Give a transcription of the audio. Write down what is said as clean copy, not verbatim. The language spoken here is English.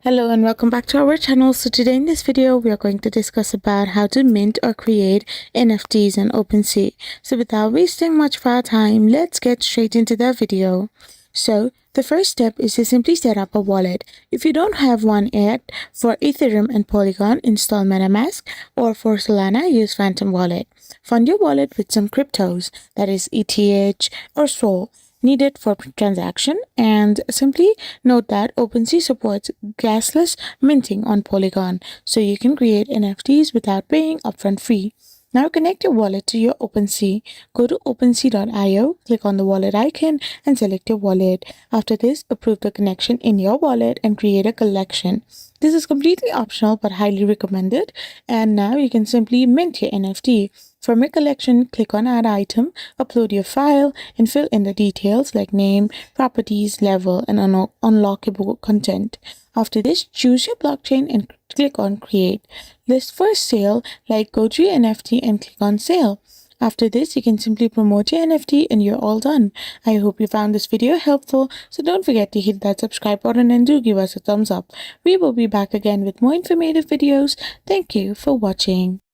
Hello and welcome back to our channel. So today in this video we are going to discuss about how to mint or create NFTs on OpenSea. So without wasting much of our time, let's get straight into the video. So the first step is to simply set up a wallet. If you don't have one yet, for Ethereum and Polygon, install MetaMask, or for Solana, use Phantom Wallet. Fund your wallet with some cryptos, that is ETH or SOL, needed for transaction, and simply note that OpenSea supports gasless minting on Polygon, so you can create NFTs without paying upfront fee. Now connect your wallet to your OpenSea. Go to OpenSea.io, click on the wallet icon and select your wallet. After this, approve the connection in your wallet and create a collection. This is completely optional but highly recommended. And now you can simply mint your NFT. From your collection, click on Add Item, upload your file, and fill in the details like name, properties, level, and unlockable content. After this, choose your blockchain and click on Create. List for sale, like go to your NFT and click on Sale. After this, you can simply promote your NFT and you're all done. I hope you found this video helpful, so don't forget to hit that subscribe button and do give us a thumbs up. We will be back again with more informative videos. Thank you for watching.